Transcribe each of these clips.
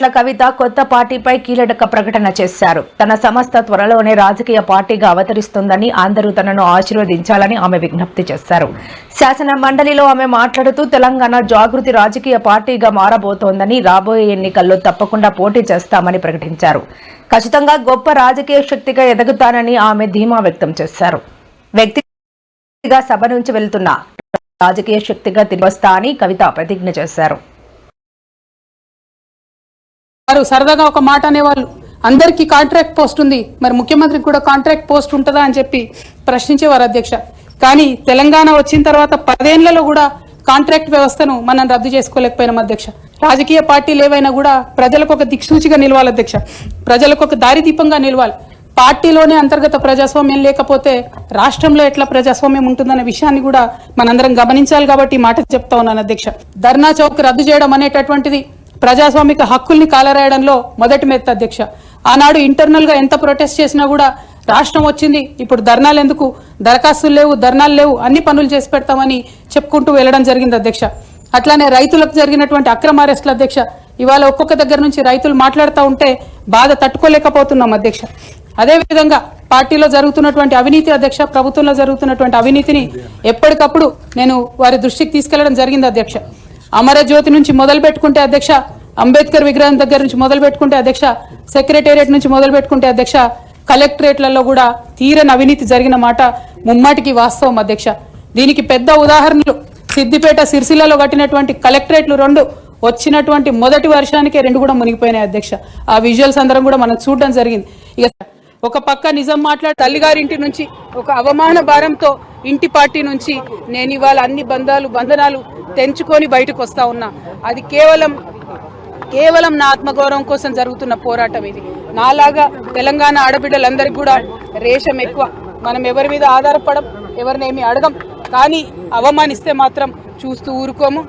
కవిత కొత్త పార్టీపై కీలక ప్రకటన చేశారు. తన సంస్థ త్వరలోనే రాజకీయ పార్టీగా అవతరిస్తుందని, అందరూ తనను ఆశీర్వదించాలని ఆమె విజ్ఞప్తి చేశారు. శాసన మండలిలో ఆమె మాట్లాడుతూ తెలంగాణ జాగృతి రాజకీయ పార్టీగా మారబోతోందని, రాబోయే ఎన్నికల్లో తప్పకుండా పోటీ చేస్తామని ప్రకటించారు. ఖచ్చితంగా గొప్ప రాజకీయ శక్తిగా ఎదుగుతానని ఆమె ధీమా వ్యక్తం చేశారు. వ్యక్తిగా సభ నుంచి వెళ్తున్న రాజకీయ శక్తిగా తిరిగి వస్తా అని కవిత ప్రతిజ్ఞ చేశారు. వారు సరదాగా ఒక మాట అనేవాళ్ళు, అందరికీ కాంట్రాక్ట్ పోస్ట్ ఉంది, మరి ముఖ్యమంత్రికి కూడా కాంట్రాక్ట్ పోస్ట్ ఉంటుందా అని చెప్పి ప్రశ్నించేవారు అధ్యక్ష. కానీ తెలంగాణ వచ్చిన తర్వాత 10 ఏళ్లలో కూడా కాంట్రాక్ట్ వ్యవస్థను మనం రద్దు చేసుకోలేకపోయినాం అధ్యక్ష. రాజకీయ పార్టీలు ఏవైనా కూడా ప్రజలకు ఒక దిక్సూచిగా నిలవాలి అధ్యక్ష, ప్రజలకు ఒక దారిదీపంగా నిలవాలి. పార్టీలోనే అంతర్గత ప్రజాస్వామ్యం లేకపోతే రాష్ట్రంలో ఎట్లా ప్రజాస్వామ్యం ఉంటుందనే విషయాన్ని కూడా మనందరం గమనించాలి. కాబట్టి ఈ మాట చెప్తా ఉన్నాను అధ్యక్ష. ధర్నా చౌక్ రద్దు చేయడం అనేటటువంటిది ప్రజాస్వామిక హక్కుల్ని కాలరాయడంలో మొదటి మెత్త అధ్యక్ష. ఆనాడు ఇంటర్నల్ గా ఎంత ప్రొటెస్ట్ చేసినా కూడా రాష్ట్రం వచ్చింది, ఇప్పుడు ధర్నాలు ఎందుకు, దరఖాస్తులు లేవు, ధర్నాలు లేవు, అన్ని పనులు చేసి పెడతామని చెప్పుకుంటూ వెళ్ళడం జరిగింది అధ్యక్ష. అట్లానే రైతులకు జరిగినటువంటి అక్రమ అరెస్టులు అధ్యక్ష, ఇవాళ ఒక్కొక్క దగ్గర నుంచి రైతులు మాట్లాడుతూ ఉంటే బాధ తట్టుకోలేకపోతున్నాం అధ్యక్ష. అదేవిధంగా పార్టీలో జరుగుతున్నటువంటి అవినీతి అధ్యక్ష, ప్రభుత్వంలో జరుగుతున్నటువంటి అవినీతిని ఎప్పటికప్పుడు నేను వారి దృష్టికి తీసుకెళ్లడం జరిగింది అధ్యక్ష. అమరజ్యోతి నుంచి మొదలు పెట్టుకుంటే అధ్యక్ష, అంబేద్కర్ విగ్రహం దగ్గర నుంచి మొదలు పెట్టుకుంటే అధ్యక్ష, సెక్రటేరియట్ నుంచి మొదలు పెట్టుకుంటే అధ్యక్ష, కలెక్టరేట్లలో కూడా తీరని అవినీతి జరిగిన మాట ముమ్మాటికి వాస్తవం అధ్యక్ష. దీనికి పెద్ద ఉదాహరణలు సిద్దిపేట, సిరిసిల్లలో కట్టినటువంటి కలెక్టరేట్లు 2 వచ్చినటువంటి మొదటి వర్షానికే 2 కూడా మునిగిపోయినాయి అధ్యక్ష. ఆ విజువల్స్ అందరం కూడా మనం చూడడం జరిగింది. ఇక ఒక పక్క నిజం మాట్లాడి తల్లిగారింటి నుంచి ఒక అవమాన భారంతో ఇంటి పార్టీ నుంచి నేను ఇవాళ అన్ని బంధనాలు తెంచుకొని బయటకు వస్తా ఉన్నా. అది కేవలం నా ఆత్మగౌరవం కోసం జరుగుతున్న పోరాటం. ఇది నాలాగా తెలంగాణ ఆడబిడ్డలందరికీ కూడా రేషం ఎక్కువ. మనం ఎవరి మీద ఆధారపడం, ఎవరినేమి అడగం. కానీ అవమానిస్తే మాత్రం చూస్తూ ఊరుకోము.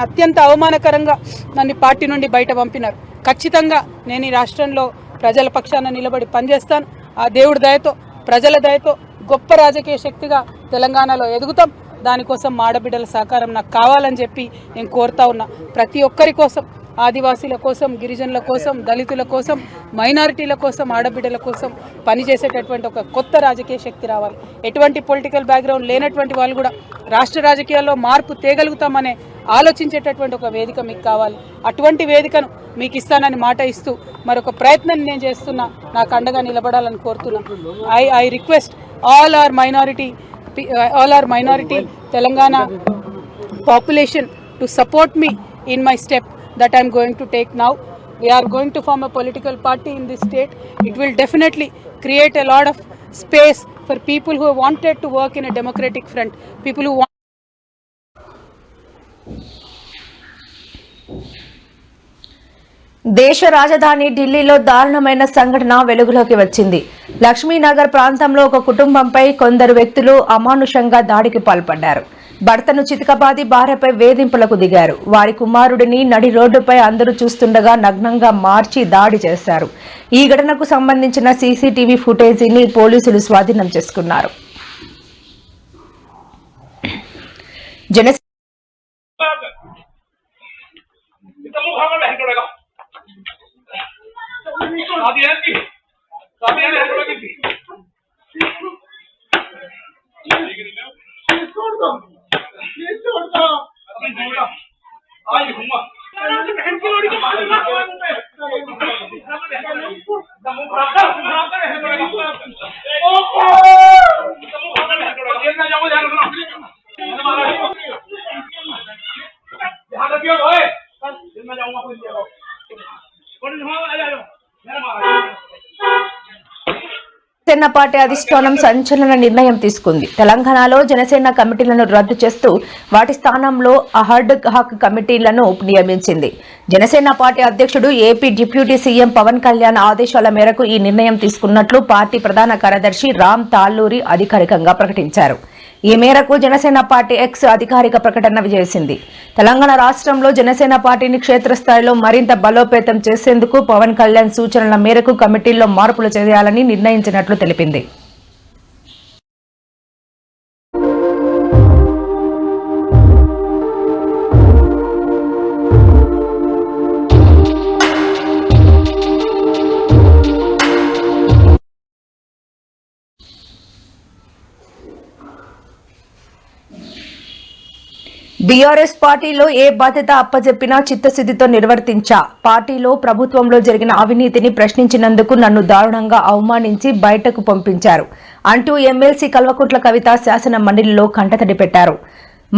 అత్యంత అవమానకరంగా నన్ను పార్టీ నుండి బయట పంపినారు. ఖచ్చితంగా నేను ఈ రాష్ట్రంలో ప్రజల పక్షాన నిలబడి పనిచేస్తాను. ఆ దేవుడి దయతో, ప్రజల దయతో గొప్ప రాజకీయ శక్తిగా తెలంగాణలో ఎదుగుతాం. దానికోసం మాడబిడ్డల సహకారం నాకు కావాలని చెప్పి నేను కోరుతా ఉన్నా. ప్రతి ఒక్కరి కోసం, ఆదివాసీల కోసం, గిరిజనుల కోసం, దళితుల కోసం, మైనారిటీల కోసం, ఆడబిడ్డల కోసం పనిచేసేటటువంటి ఒక కొత్త రాజకీయ శక్తి రావాలి. ఎటువంటి పొలిటికల్ బ్యాక్గ్రౌండ్ లేనటువంటి వాళ్ళు కూడా రాష్ట్ర రాజకీయాల్లో మార్పు తేగలుగుతామనే ఆలోచించేటటువంటి ఒక వేదిక మీకు కావాలి. అటువంటి వేదికను మీకు ఇస్తానని మాట ఇస్తూ మరొక ప్రయత్నం నేను చేస్తున్నా. నాకు అండగా నిలబడాలని కోరుతున్నా. I request all our minority Telangana population to support me in my step that I am going to take now. We are going to form a political party in this state. It will definitely create a lot of space for people who wanted to work in a democratic front, people who want దేశ రాజధాని ఢిల్లీలో దారుణమైన సంఘటన వెలుగులోకి వచ్చింది. లక్ష్మీనగర్ ప్రాంతంలో ఒక కుటుంబంపై కొందరు వ్యక్తులు అమానుషంగా దాడికి పాల్పడ్డారు. భర్తను చితకబాది భార్యపై వేధింపులకు దిగారు. వారి కుమారుడిని నడి రోడ్డుపై అందరూ చూస్తుండగా నగ్నంగా మార్చి దాడి చేశారు. ఈ ఘటనకు సంబంధించిన సీసీటీవీ ఫుటేజీని పోలీసులు స్వాధీనం చేసుకున్నారు. జనసేన పార్టీ అధిష్టానం సంచలన నిర్ణయం తీసుకుంది. తెలంగాణలో జనసేన కమిటీలను రద్దు చేస్తూ వాటి స్థానంలో అహడ్ హాక్ కమిటీలను నియమించింది. జనసేన పార్టీ అధ్యక్షుడు AP deputy CM Pawan Kalyan ఆదేశాల మేరకు ఈ నిర్ణయం తీసుకున్నట్లు పార్టీ ప్రధాన కార్యదర్శి రామ్ తాళ్ళూరి అధికారికంగా ప్రకటించారు. ఈ మేరకు జనసేన పార్టీ ఎక్స్ అధికారిక ప్రకటన చేసింది. తెలంగాణ రాష్ట్రంలో జనసేన పార్టీని క్షేత్రస్థాయిలో మరింత బలోపేతం చేసేందుకు పవన్ కళ్యాణ్ సూచనల మేరకు కమిటీల్లో మార్పులు చేయాలని నిర్ణయించినట్లు తెలిపింది. బీఆర్ఎస్ పార్టీలో ఏ బాధ్యత అప్పజెప్పినా చిత్తశుద్ధితో నిర్వర్తించా. పార్టీలో ప్రభుత్వంలో జరిగిన అవినీతిని ప్రశ్నించినందుకు నన్ను దారుణంగా అవమానించి బయటకు పంపించారు అంటూ ఎమ్మెల్సీ కల్వకుంట్ల కవిత శాసన మండలిలో కంటతడి పెట్టారు.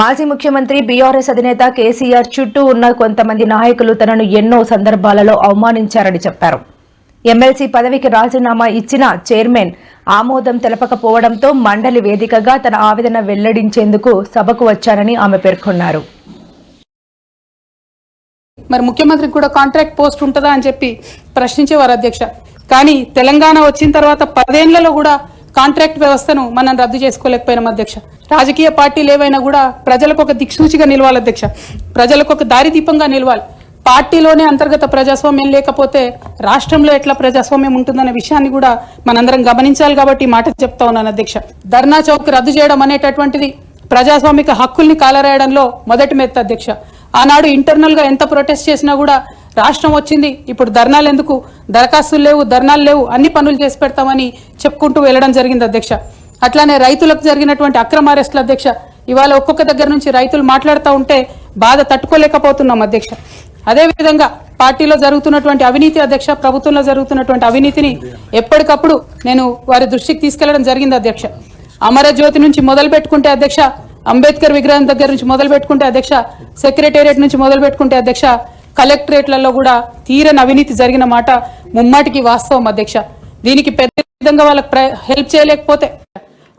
మాజీ ముఖ్యమంత్రి బీఆర్ఎస్ అధినేత కేసీఆర్ చుట్టూ ఉన్న కొంతమంది నాయకులు తనను ఎన్నో సందర్భాలలో అవమానించారని చెప్పారు. ఎమ్మెల్సీ పదవికి రాజీనామా ఇచ్చిన చైర్మన్ ఆమోదం తెలపకపోవడంతో మండలి వేదికగా తన ఆవేదన వెల్లడించేందుకు సభకు వచ్చారని ఆమె పేర్కొన్నారు. మరి ముఖ్యమంత్రికి కూడా కాంట్రాక్ట్ పోస్ట్ ఉంటుందా అని చెప్పి ప్రశ్నించేవారు అధ్యక్ష. కానీ తెలంగాణ వచ్చిన తర్వాత 10 ఏళ్లలో కూడా కాంట్రాక్ట్ వ్యవస్థను మనం రద్దు చేసుకోలేకపోయినాం అధ్యక్ష. రాజకీయ పార్టీలు ఏవైనా కూడా ప్రజలకు ఒక దిక్సూచిగా నిలవాలి అధ్యక్ష, ప్రజలకు ఒక దారిదీపంగా నిలవాలి. పార్టీలోనే అంతర్గత ప్రజాస్వామ్యం లేకపోతే రాష్ట్రంలో ఎట్లా ప్రజాస్వామ్యం ఉంటుందనే విషయాన్ని కూడా మనందరం గమనించాలి. కాబట్టి మాట చెప్తా ఉన్నాను అధ్యక్ష. ధర్నా చౌక్ రద్దు చేయడం అనేటటువంటిది ప్రజాస్వామిక హక్కుల్ని కాలరాయడంలో మొదటి మెత్త అధ్యక్ష. ఆనాడు ఇంటర్నల్ గా ఎంత ప్రొటెస్ట్ చేసినా కూడా రాష్ట్రం వచ్చింది, ఇప్పుడు ధర్నాలు ఎందుకు, దరఖాస్తులు లేవు, ధర్నాలు లేవు, అన్ని పనులు చేసి పెడతామని చెప్పుకుంటూ వెళ్ళడం జరిగింది అధ్యక్ష. అట్లానే రైతులకు జరిగినటువంటి అక్రమ అరెస్టులు అధ్యక్ష. ఇవాళ ఒక్కొక్క దగ్గర నుంచి రైతులు మాట్లాడుతూ ఉంటే బాధ తట్టుకోలేకపోతున్నాం అధ్యక్ష. అదేవిధంగా పార్టీలో జరుగుతున్నటువంటి అవినీతి అధ్యక్ష, ప్రభుత్వంలో జరుగుతున్నటువంటి అవినీతిని ఎప్పటికప్పుడు నేను వారి దృష్టికి తీసుకెళ్లడం జరిగింది అధ్యక్ష. అమరజ్యోతి నుంచి మొదలు పెట్టుకుంటే అధ్యక్ష, అంబేద్కర్ విగ్రహం దగ్గర నుంచి మొదలు పెట్టుకుంటే అధ్యక్ష, సెక్రటేరియట్ నుంచి మొదలు పెట్టుకుంటే అధ్యక్ష, కలెక్టరేట్లలో కూడా తీరని అవినీతి జరిగిన మాట ముమ్మాటికి వాస్తవం అధ్యక్ష. దీనికి పెద్ద విధంగా వాళ్ళకి హెల్ప్ చేయలేకపోతే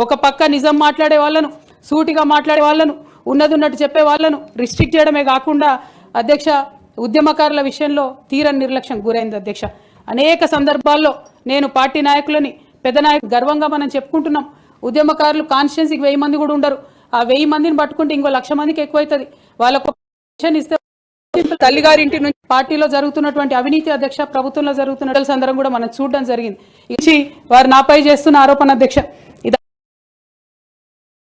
ఒక పక్క నిజం మాట్లాడే వాళ్ళను, సూటిగా మాట్లాడే వాళ్ళను, ఉన్నట్టు చెప్పే వాళ్ళను రిస్ట్రిక్ట్ చేయడమే కాకుండా అధ్యక్ష ఉద్యమకారుల విషయంలో తీరని నిర్లక్ష్యం గురైంది అధ్యక్ష. అనేక సందర్భాల్లో నేను పార్టీ నాయకులని, పెద్ద నాయకులు గర్వంగా మనం చెప్పుకుంటున్నాం. ఉద్యమకారులు కాన్స్టిట్యున్సీకి 1000 మంది కూడా ఉండరు. ఆ 1000 మందిని పట్టుకుంటే ఇంకో 1,00,000 మందికి ఎక్కువైతుంది. వాళ్ళకు ఇస్తే తల్లిగారింటి నుంచి పార్టీలో జరుగుతున్నటువంటి అవినీతి అధ్యక్ష, ప్రభుత్వంలో జరుగుతున్న అందరం కూడా మనం చూడడం జరిగింది. ఇచ్చి వారు నాపై చేస్తున్న ఆరోపణ అధ్యక్ష,